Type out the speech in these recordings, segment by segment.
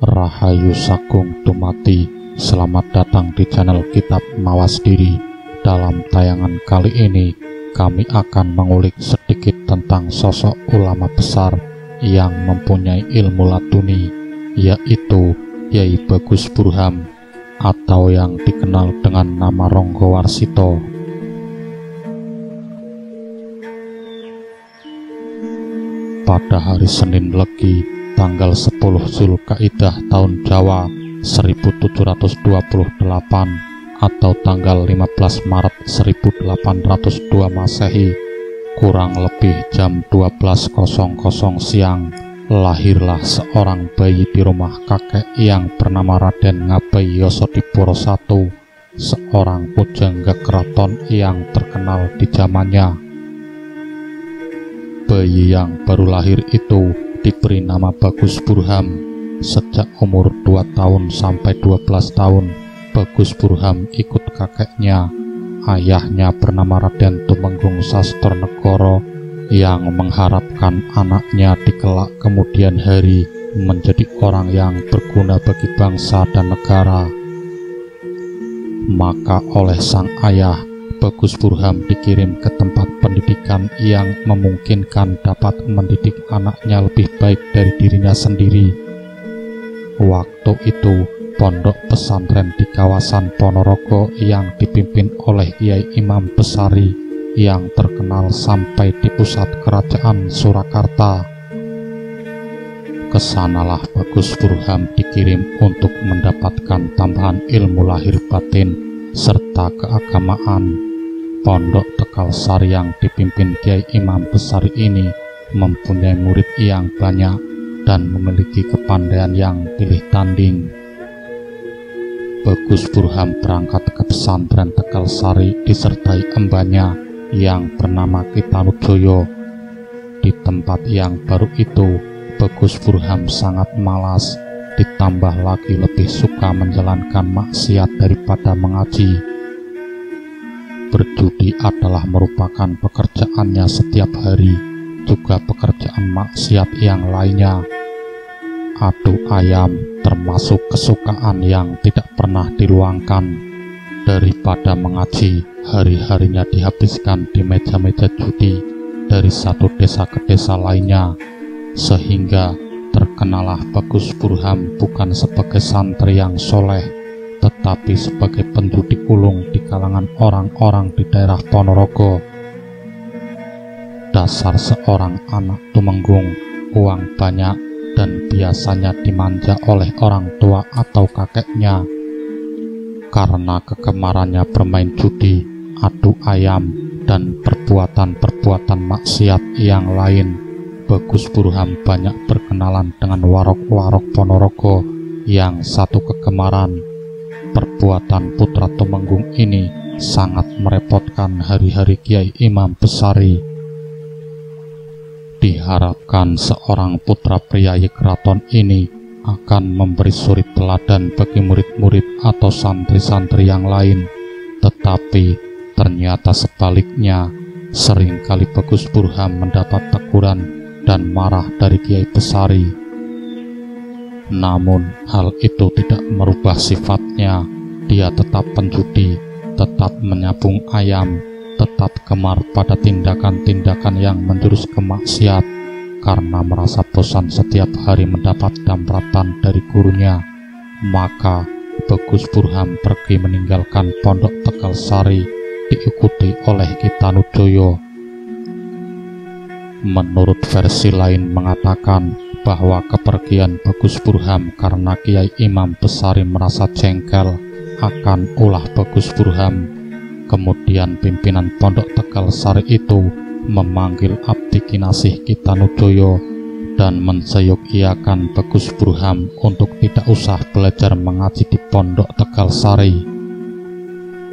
Rahayu Sagung Dumati. Selamat datang di channel Kitab Mawas Diri. Dalam tayangan kali ini kami akan mengulik sedikit tentang sosok ulama besar yang mempunyai ilmu laduni, yaitu Yai Bagus Burham atau yang dikenal dengan nama Ronggo Warsito. Pada hari Senin Legi tanggal 10 Zulkaidah tahun Jawa 1728 atau tanggal 15 Maret 1802 Masehi, kurang lebih jam 12.00 siang, lahirlah seorang bayi di rumah kakek yang bernama Raden Ngabai Yosodipuro I, seorang pujangga keraton yang terkenal di zamannya. Bayi yang baru lahir itu diberi nama Bagus Burham. Sejak umur 2 tahun sampai 12 tahun, Bagus Burham ikut kakeknya, ayahnya bernama Raden Tumenggung Sastronegoro, yang mengharapkan anaknya di kelak kemudian hari menjadi orang yang berguna bagi bangsa dan negara. Maka oleh sang ayah, Bagus Burham dikirim ke tempat pendidikan yang memungkinkan dapat mendidik anaknya lebih baik dari dirinya sendiri. Waktu itu, pondok pesantren di kawasan Ponorogo yang dipimpin oleh Kiai Imam Besari yang terkenal sampai di pusat kerajaan Surakarta. Kesanalah Bagus Burham dikirim untuk mendapatkan tambahan ilmu lahir batin serta keagamaan. Pondok Tegal Sari yang dipimpin Kiai Imam Besari ini mempunyai murid yang banyak dan memiliki kepandaian yang pilih tanding. Bagus Burham berangkat ke pesantren Tegal Sari disertai embanya yang bernama Kitanujoyo. Di tempat yang baru itu, Bagus Burham sangat malas, ditambah lagi lebih suka menjalankan maksiat daripada mengaji. Berjudi adalah merupakan pekerjaannya setiap hari, juga pekerjaan maksiat yang lainnya. Adu ayam termasuk kesukaan yang tidak pernah diluangkan. Daripada mengaji, hari-harinya dihabiskan di meja-meja judi dari satu desa ke desa lainnya, sehingga terkenalah Bagus Burham bukan sebagai santri yang soleh, tetapi sebagai penjudi ulung di kalangan orang-orang di daerah Ponorogo. Dasar seorang anak Tumenggung, uang banyak dan biasanya dimanja oleh orang tua atau kakeknya. Karena kegemarannya bermain judi, adu ayam, dan perbuatan-perbuatan maksiat yang lain, Bagus Burham banyak berkenalan dengan warok-warok Ponorogo yang satu kegemaran. Perbuatan putra Tumenggung ini sangat merepotkan hari-hari Kiai Imam Besari. Diharapkan seorang putra priyayi keraton ini akan memberi suri teladan bagi murid-murid atau santri-santri yang lain, tetapi ternyata sebaliknya, seringkali Bagus Burham mendapat teguran dan marah dari Kiai Besari. Namun hal itu tidak merubah sifatnya. Dia tetap penjudi, tetap menyabung ayam, tetap gemar pada tindakan-tindakan yang menjurus ke maksiat. Karena merasa bosan setiap hari mendapat dampratan dari gurunya, maka Bagus Burham pergi meninggalkan pondok Tegal Sari, diikuti oleh Kitanujoyo. Menurut versi lain mengatakan bahwa kepergian Bagus Burham karena Kiai Imam Besari merasa jengkel akan ulah Bagus Burham. Kemudian pimpinan pondok Tegal Sari itu memanggil Abdi Kinasih Kitanujoyo dan menseyuk-iakan Bagus Burham untuk tidak usah belajar mengaji di pondok Tegal Sari.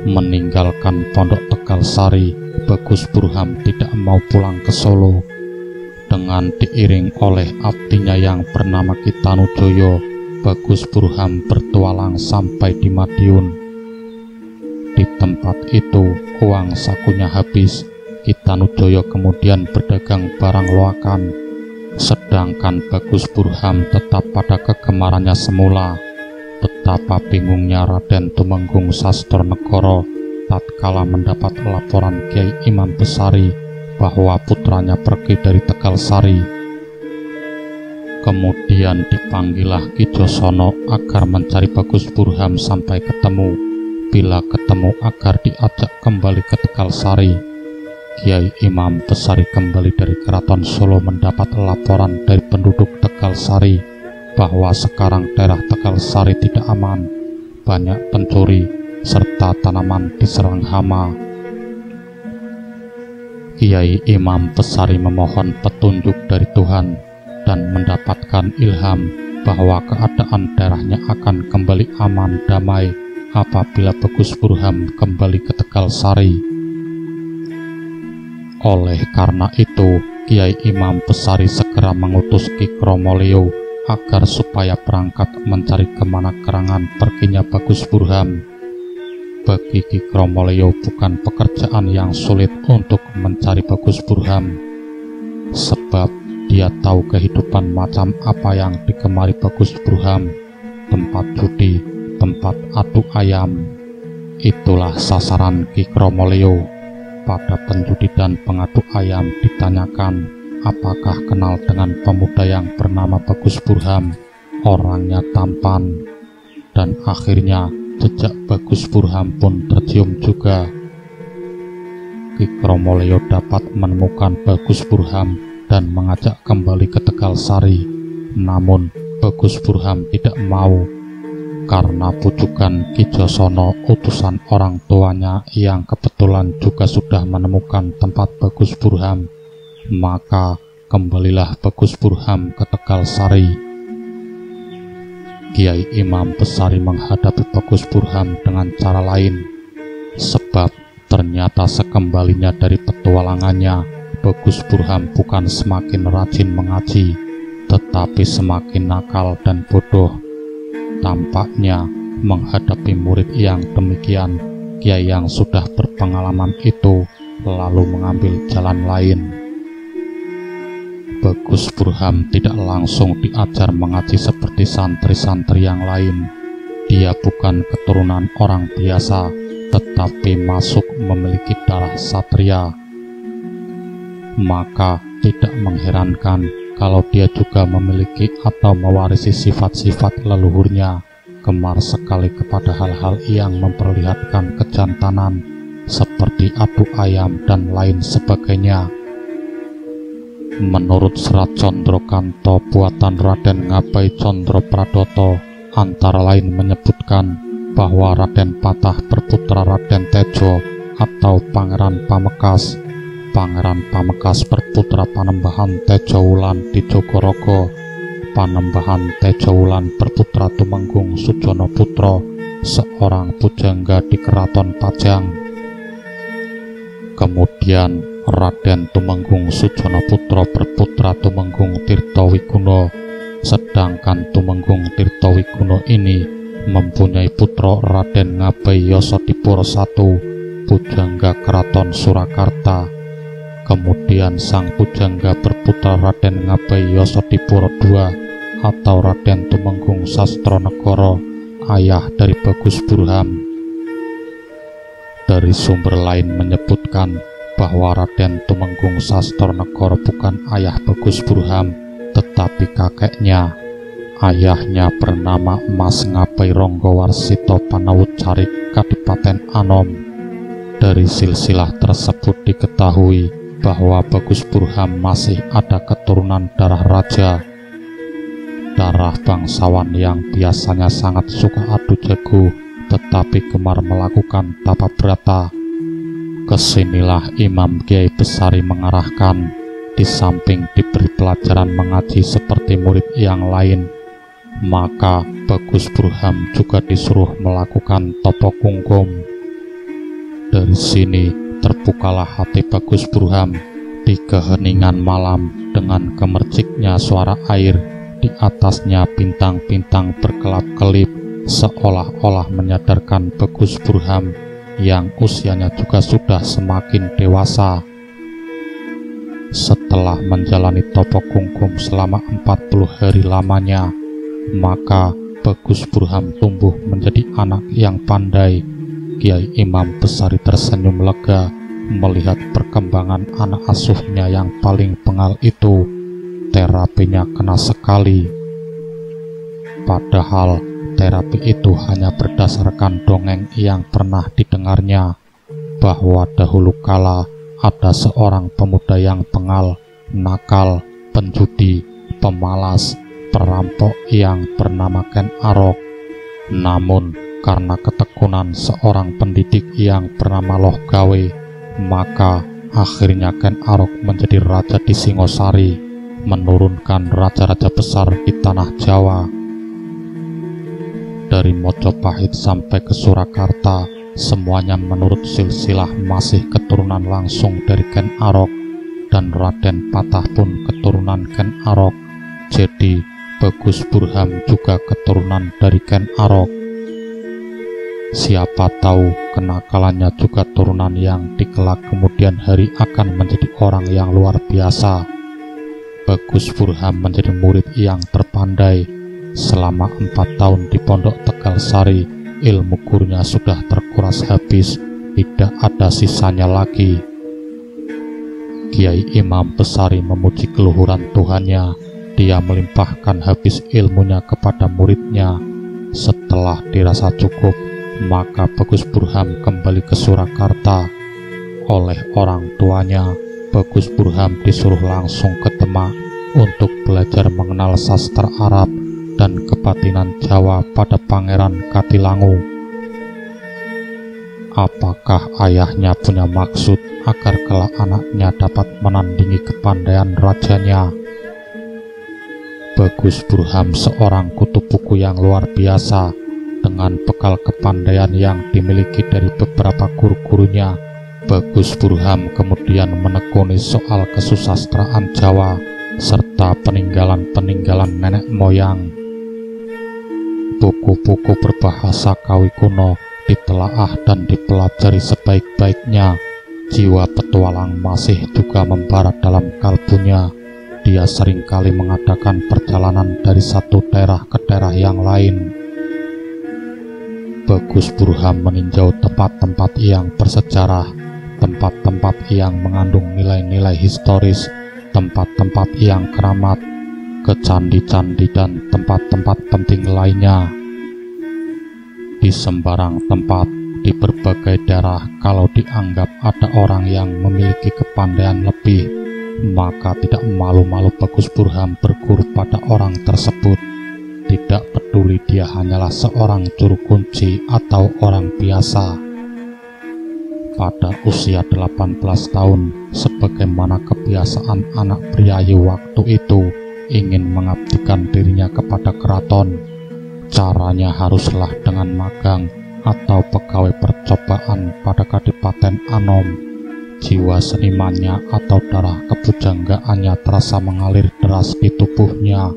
Meninggalkan pondok Tegal Sari, Bagus Burham tidak mau pulang ke Solo. Dengan diiring oleh abdinya yang bernama Kitanujoyo, Bagus Burham bertualang sampai di Madiun. Di tempat itu, uang sakunya habis. Kitanujoyo kemudian berdagang barang loakan. Sedangkan Bagus Burham tetap pada kegemarannya semula. Betapa bingungnya Raden Tumenggung Sastronegoro tatkala mendapat laporan Kiai Imam Besari bahwa putranya pergi dari Tegalsari. Kemudian dipanggillah Ki Josono agar mencari Bagus Burham sampai ketemu. Bila ketemu agar diajak kembali ke Tegalsari. Kiai Imam Besari kembali dari Keraton Solo mendapat laporan dari penduduk Tegalsari bahwa sekarang daerah Tegalsari tidak aman, banyak pencuri, serta tanaman diserang hama. Kiai Imam Besari memohon petunjuk dari Tuhan dan mendapatkan ilham bahwa keadaan daerahnya akan kembali aman damai apabila Bagus Burham kembali ke Tegalsari. Oleh karena itu, Kiai Imam Besari segera mengutus Ki Kromolio agar supaya berangkat mencari kemana kerangan perginya Bagus Burham. Bagi Ki Kromolio bukan pekerjaan yang sulit untuk mencari Bagus Burham, sebab dia tahu kehidupan macam apa yang digemari Bagus Burham, tempat judi, tempat adu ayam. Itulah sasaran Ki Kromolio. Pada penjudi dan pengadu ayam ditanyakan apakah kenal dengan pemuda yang bernama Bagus Burham. Orangnya tampan, dan akhirnya jejak Bagus Burham pun tercium juga. Ki Kromolio dapat menemukan Bagus Burham dan mengajak kembali ke Tegalsari. Namun Bagus Burham tidak mau. Karena pujukan Ki Josono, utusan orang tuanya yang kebetulan juga sudah menemukan tempat Bagus Burham, maka kembalilah Bagus Burham ke Tegalsari. Kiai Imam Besari menghadapi Bagus Burham dengan cara lain, sebab ternyata sekembalinya dari petualangannya, Bagus Burham bukan semakin rajin mengaji, tetapi semakin nakal dan bodoh. Tampaknya menghadapi murid yang demikian, kiai yang sudah berpengalaman itu lalu mengambil jalan lain. Bagus Burham tidak langsung diajar mengaji seperti santri-santri yang lain. Dia bukan keturunan orang biasa, tetapi masuk memiliki darah satria. Maka tidak mengherankan kalau dia juga memiliki atau mewarisi sifat-sifat leluhurnya, gemar sekali kepada hal-hal yang memperlihatkan kejantanan, seperti adu ayam dan lain sebagainya. Menurut Serat Condrokanto buatan Raden Ngabai Condro Pradoto, antara lain menyebutkan bahwa Raden Patah berputra Raden Tejo atau Pangeran Pamekas. Pangeran Pamekas berputra Panembahan Tejo Wulan di Jogorogo. Panembahan Tejo Wulan berputra Tumenggung Sujono Putro, seorang pujangga di Keraton Pajang. Kemudian Raden Tumenggung Sujono Putro berputra Tumenggung Tirtowiguno. Sedangkan Tumenggung Tirtowiguno ini mempunyai putra Raden Ngabai Yosodipuro I, pujangga Keraton Surakarta. Kemudian sang pujangga berputra Raden Ngabai Yosodipuro II atau Raden Tumenggung Sastronegoro, ayah dari Bagus Burham. Dari sumber lain menyebutkan bahwa Raden Tumenggung Sastronegoro bukan ayah Bagus Burham, tetapi kakeknya. Ayahnya bernama Mas Ngabai Ronggowarsito Panawucarik Kadipaten Anom. Dari silsilah tersebut diketahui bahwa Bagus Burham masih ada keturunan darah raja, darah bangsawan yang biasanya sangat suka adu jago, tetapi gemar melakukan tapa brata. Kesinilah Imam Kiai Besari mengarahkan, di samping diberi pelajaran mengaji seperti murid yang lain, maka Bagus Burham juga disuruh melakukan topo kungkum. Dari sini terbukalah hati Bagus Burham. Di keheningan malam, dengan gemerciknya suara air, di atasnya bintang-bintang berkelap-kelip, seolah-olah menyadarkan Bagus Burham yang usianya juga sudah semakin dewasa. Setelah menjalani topok kungkum selama 40 hari lamanya, maka Bagus Burham tumbuh menjadi anak yang pandai. Kiai Imam Besari tersenyum lega melihat perkembangan anak asuhnya yang paling pengal itu. Terapinya kena sekali. Padahal terapi itu hanya berdasarkan dongeng yang pernah didengarnya, bahwa dahulu kala ada seorang pemuda yang pengal, nakal, penjudi, pemalas, perampok yang bernama Ken Arok. Namun karena ketekunan seorang pendidik yang bernama Loh Gawe, maka akhirnya Ken Arok menjadi raja di Singosari, menurunkan raja-raja besar di tanah Jawa. Dari Mojopahit sampai ke Surakarta, semuanya menurut silsilah masih keturunan langsung dari Ken Arok, dan Raden Patah pun keturunan Ken Arok. Jadi Bagus Burham juga keturunan dari Ken Arok. Siapa tahu kenakalannya juga turunan yang dikelak kemudian hari akan menjadi orang yang luar biasa. Bagus Burham menjadi murid yang terpandai. Selama 4 tahun di Pondok Tegal Sari, ilmu gurunya sudah terkuras habis, tidak ada sisanya lagi. Kiai Imam Besari memuji keluhuran Tuhannya. Dia melimpahkan habis ilmunya kepada muridnya. Setelah dirasa cukup, maka Bagus Burham kembali ke Surakarta. Oleh orang tuanya, Bagus Burham disuruh langsung ke Demak untuk belajar mengenal sastra Arab dan kebatinan Jawa pada Pangeran Katilangu. Apakah ayahnya punya maksud agar kelak anaknya dapat menandingi kepandaian rajanya? Bagus Burham seorang kutu buku yang luar biasa. Dengan bekal kepandaian yang dimiliki dari beberapa guru-gurunya, Bagus Burham kemudian menekuni soal kesusastraan Jawa serta peninggalan-peninggalan nenek moyang. Buku-buku berbahasa Kawi kuno ditelaah dan dipelajari sebaik-baiknya. Jiwa petualang masih juga membarat dalam kalbunya. Dia seringkali mengadakan perjalanan dari satu daerah ke daerah yang lain. Bagus Burham meninjau tempat-tempat yang bersejarah, tempat-tempat yang mengandung nilai-nilai historis, tempat-tempat yang keramat, ke candi-candi dan tempat-tempat penting lainnya. Di sembarang tempat, di berbagai daerah, kalau dianggap ada orang yang memiliki kepandaian lebih, maka tidak malu-malu Bagus Burham berguru pada orang tersebut. Tidak peduli dia hanyalah seorang juru kunci atau orang biasa. Pada usia 18 tahun, sebagaimana kebiasaan anak priayi waktu itu, ingin mengabdikan dirinya kepada keraton. Caranya haruslah dengan magang atau pegawai percobaan pada Kadipaten Anom. Jiwa senimannya atau darah kebujanggaannya terasa mengalir deras di tubuhnya.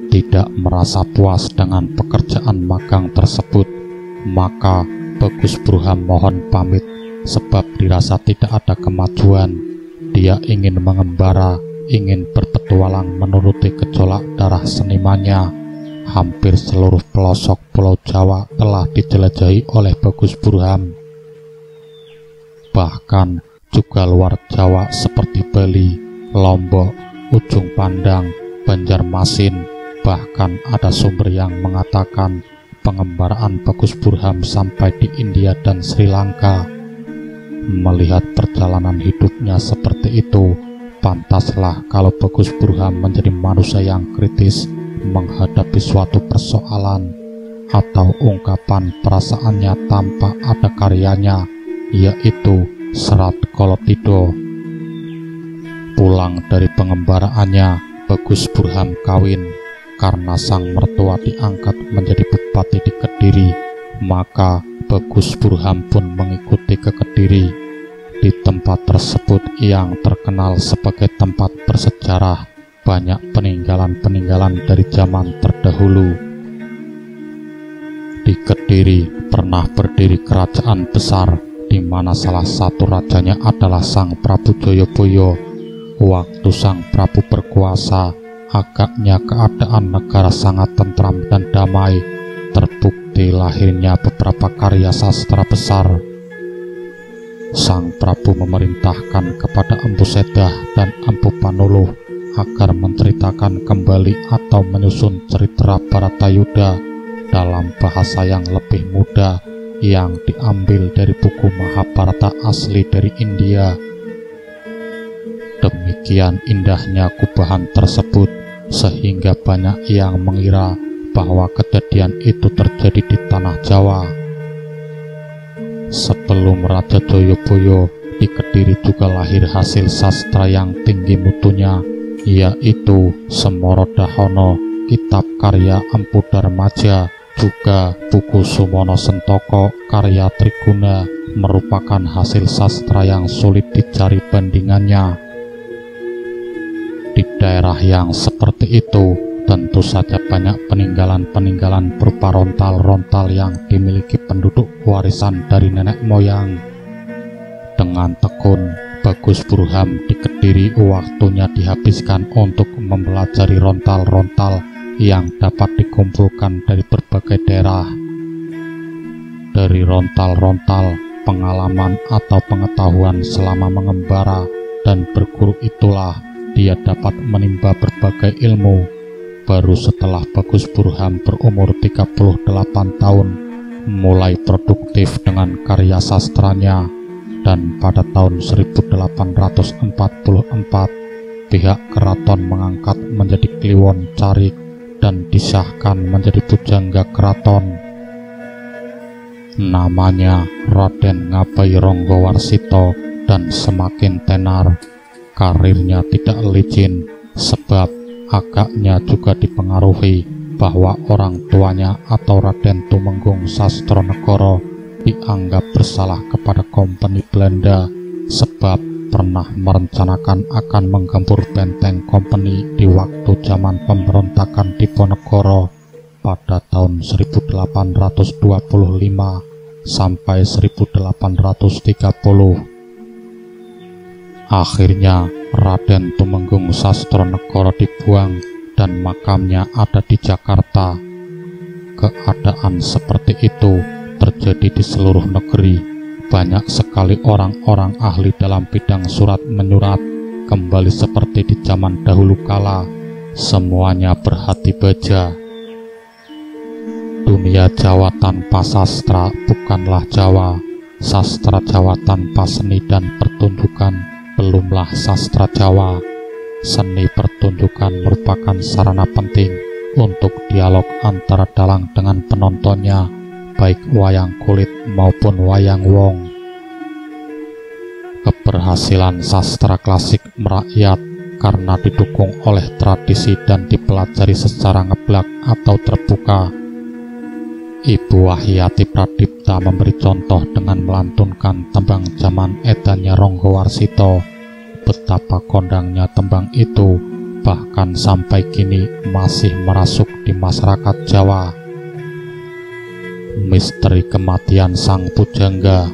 Tidak merasa puas dengan pekerjaan magang tersebut, maka Bagus Burham mohon pamit sebab dirasa tidak ada kemajuan. Dia ingin mengembara, ingin berpetualang menuruti gejolak darah senimannya. Hampir seluruh pelosok Pulau Jawa telah dijelajahi oleh Bagus Burham. Bahkan juga luar Jawa seperti Bali, Lombok, Ujung Pandang, Banjarmasin. Bahkan ada sumber yang mengatakan pengembaraan Bagus Burham sampai di India dan Sri Lanka. Melihat perjalanan hidupnya seperti itu, pantaslah kalau Bagus Burham menjadi manusia yang kritis menghadapi suatu persoalan atau ungkapan perasaannya tanpa ada karyanya, yaitu Serat Kolotido. Pulang dari pengembaraannya, Bagus Burham kawin. Karena sang mertua diangkat menjadi bupati di Kediri, maka Bagus Burham pun mengikuti ke Kediri. Di tempat tersebut yang terkenal sebagai tempat bersejarah, banyak peninggalan-peninggalan dari zaman terdahulu. Di Kediri pernah berdiri kerajaan besar di mana salah satu rajanya adalah Sang Prabu Jayabaya. Waktu Sang Prabu berkuasa, agaknya keadaan negara sangat tentram dan damai. Terbukti lahirnya beberapa karya sastra besar. Sang Prabu memerintahkan kepada Empu Sedah dan Empu Panuluh agar menceritakan kembali atau menyusun cerita Bharatayuda dalam bahasa yang lebih mudah yang diambil dari buku Mahabharata asli dari India. Demikian indahnya gubahan tersebut sehingga banyak yang mengira bahwa kejadian itu terjadi di tanah Jawa. Sebelum Raja Jayabaya, di Kediri juga lahir hasil sastra yang tinggi mutunya, yaitu Semoro Dahono, kitab karya Empu Darmaja, juga buku Sumono Sentoko karya Triguna merupakan hasil sastra yang sulit dicari bandingannya. Di daerah yang seperti itu, tentu saja banyak peninggalan-peninggalan berupa rontal-rontal yang dimiliki penduduk warisan dari nenek moyang. Dengan tekun, Bagus Burham di Kediri waktunya dihabiskan untuk mempelajari rontal-rontal yang dapat dikumpulkan dari berbagai daerah. Dari rontal-rontal, pengalaman atau pengetahuan selama mengembara dan berguru itulah dia dapat menimba berbagai ilmu. Baru setelah Bagus Burham berumur 38 tahun, mulai produktif dengan karya sastranya, dan pada tahun 1844 pihak keraton mengangkat menjadi Kliwon Carik dan disahkan menjadi pujangga keraton. Namanya Raden Ngabai Ronggowarsito dan semakin tenar. Karirnya tidak licin sebab agaknya juga dipengaruhi bahwa orang tuanya atau Raden Tumenggung Sastronegoro dianggap bersalah kepada Kompeni Belanda sebab pernah merencanakan akan menggempur benteng Kompeni di waktu zaman pemberontakan Diponegoro pada tahun 1825 sampai 1830. Akhirnya Raden Tumenggung Sastronegoro dibuang dan makamnya ada di Jakarta. Keadaan seperti itu terjadi di seluruh negeri. Banyak sekali orang-orang ahli dalam bidang surat menyurat, kembali seperti di zaman dahulu kala. Semuanya berhati baja. Dunia Jawa tanpa sastra bukanlah Jawa. Sastra Jawa tanpa seni dan pertunjukan belumlah sastra Jawa. Seni pertunjukan merupakan sarana penting untuk dialog antara dalang dengan penontonnya, baik wayang kulit maupun wayang wong. Keberhasilan sastra klasik merakyat karena didukung oleh tradisi dan dipelajari secara ngeblak atau terbuka. Ibu Wahyati Pradipta memberi contoh dengan melantunkan tembang zaman edannya Ronggowarsito. Betapa kondangnya tembang itu, bahkan sampai kini masih merasuk di masyarakat Jawa. Misteri kematian sang pujangga.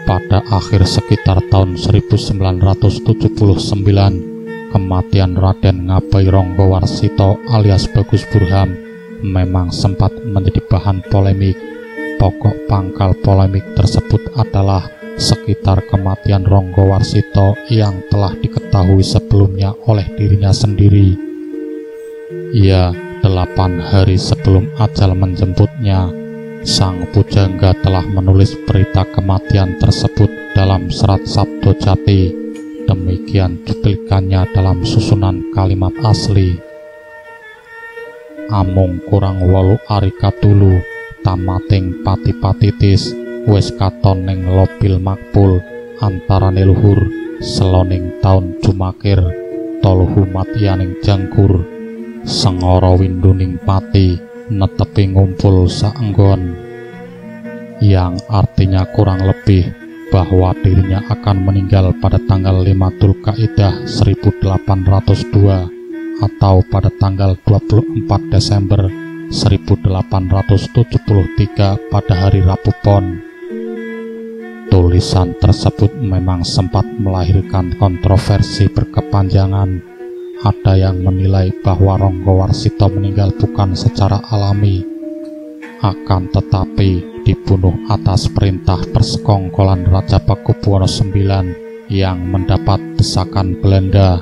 Pada akhir sekitar tahun 1979, kematian Raden Ngabai Ronggowarsito alias Bagus Burham memang sempat menjadi bahan polemik. Pokok pangkal polemik tersebut adalah sekitar kematian Ronggowarsito yang telah diketahui sebelumnya oleh dirinya sendiri. Ya, 8 hari sebelum ajal menjemputnya, sang pujangga telah menulis berita kematian tersebut dalam serat Sabdo Jati. Demikian cuplikannya dalam susunan kalimat asli. Amung kurang 8 ari katulu, tamating pati-patitis, wis katon ning lobil makpul, antarane luhur, seloning taun jumakir, toluhu matyaning jangkur, sengara winduning pati, netepi ngumpul saenggon. Yang artinya kurang lebih bahwa dirinya akan meninggal pada tanggal 5 Dzulqa'dah 1802 atau pada tanggal 24 Desember 1873 pada hari Rabu Pon. Tulisan tersebut memang sempat melahirkan kontroversi berkepanjangan. Ada yang menilai bahwa Ronggowarsita meninggal bukan secara alami, akan tetapi dibunuh atas perintah persekongkolan Raja Pakubuwono IX yang mendapat desakan Belanda.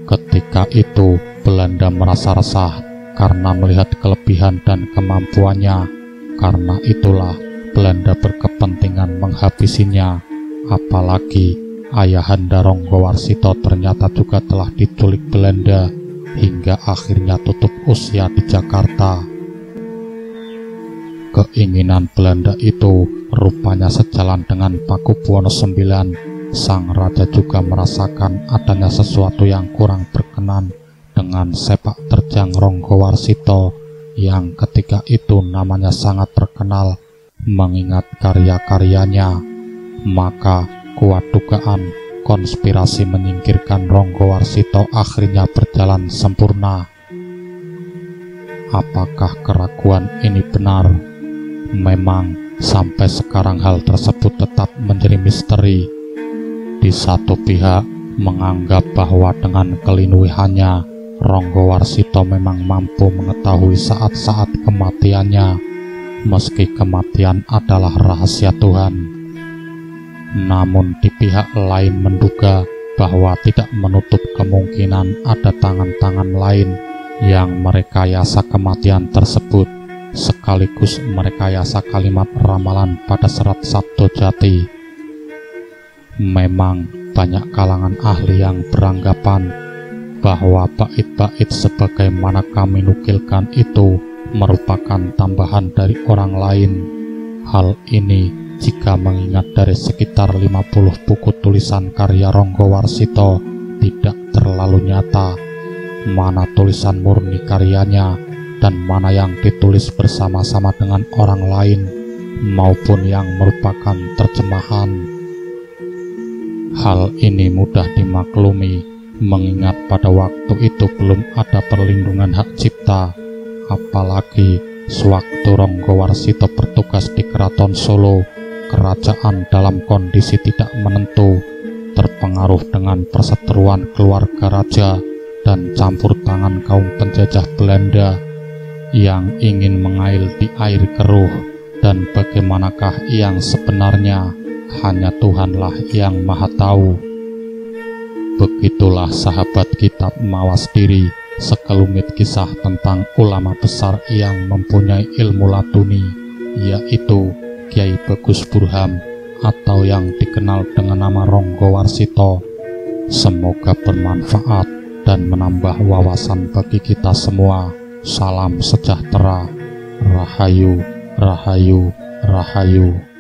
Ketika itu Belanda merasa resah karena melihat kelebihan dan kemampuannya. Karena itulah Belanda berkepentingan menghabisinya. Apalagi ayahanda Ronggowarsita ternyata juga telah diculik Belanda hingga akhirnya tutup usia di Jakarta. Keinginan Belanda itu rupanya sejalan dengan Pakubuwono IX. Sang raja juga merasakan adanya sesuatu yang kurang berkenan dengan sepak terjang Ronggowarsita yang ketika itu namanya sangat terkenal mengingat karya-karyanya. Maka kuat dugaan konspirasi menyingkirkan Ronggowarsita akhirnya berjalan sempurna. Apakah keraguan ini benar? Memang sampai sekarang hal tersebut tetap menjadi misteri. Di satu pihak menganggap bahwa dengan kelinuihannya Ronggowarsita memang mampu mengetahui saat-saat kematiannya, meski kematian adalah rahasia Tuhan. Namun di pihak lain menduga bahwa tidak menutup kemungkinan ada tangan-tangan lain yang merekayasa kematian tersebut, sekaligus merekayasa kalimat ramalan pada serat Sabdo Jati. Memang banyak kalangan ahli yang beranggapan bahwa bait-bait sebagaimana kami nukilkan itu merupakan tambahan dari orang lain. Hal ini jika mengingat dari sekitar 50 buku tulisan karya Ronggowarsita tidak terlalu nyata mana tulisan murni karyanya dan mana yang ditulis bersama-sama dengan orang lain maupun yang merupakan terjemahan. Hal ini mudah dimaklumi mengingat pada waktu itu belum ada perlindungan hak cipta, apalagi sewaktu Ronggowarsita bertugas di Keraton Solo, kerajaan dalam kondisi tidak menentu, terpengaruh dengan perseteruan keluarga raja dan campur tangan kaum penjajah Belanda yang ingin mengail di air keruh. Dan bagaimanakah yang sebenarnya, hanya Tuhanlah yang maha tahu. Begitulah sahabat kitab Mawas Diri, sekelumit kisah tentang ulama besar yang mempunyai ilmu laduni, yaitu Kyai Bagus Burham atau yang dikenal dengan nama Ronggowarsita. Semoga bermanfaat dan menambah wawasan bagi kita semua. Salam sejahtera. Rahayu, Rahayu, Rahayu.